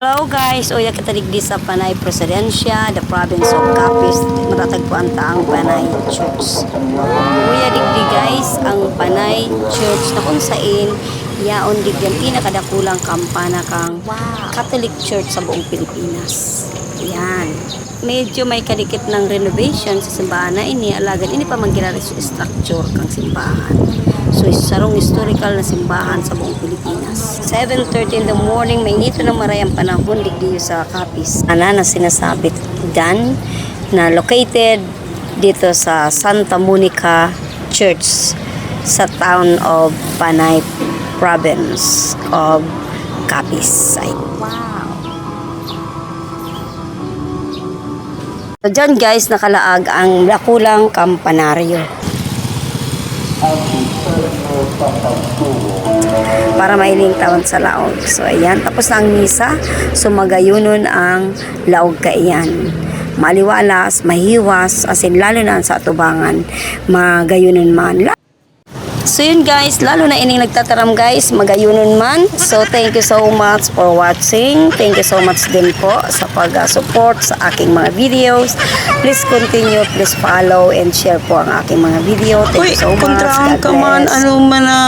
Hello guys, uya kataligdi sa Panay Presidencia, the province of Capiz, matatagpuan ta ang Panay Church. Uya digdi guys, ang Panay Church na kung sain yaon digdi pinakadakulang kampana kang Catholic Church sa buong Pilipinas. Yan. Medyo may kadikit ng renovation sa simbahan na ini, alagan ini pa structure kang simbahan. So, sarong historical na simbahan sa buong Pilipinas. 7:30 in the morning, may nito ng marayang panahon digdi sa Capiz. Ana na sinasabi dan na located dito sa Santa Monica Church sa town of Panay Province of Capiz. Wow! So, dyan guys, nakalaag ang Lakulang Kampanaryo. Para mailing taon sa laog. So, ayan. Tapos na ang misa. So, magayunon ang laog kaiyan. Maliwalas, mahiwas, asin lalo na sa atubangan. Magayunon man. So, yun guys. Lalo na ining nagtataram guys. Magayunon man. So, thank you so much for watching. Thank you so much din po sa pag-support sa aking mga videos. Please continue, please follow and share po ang aking mga video. Thank you so much. God bless. Ano man na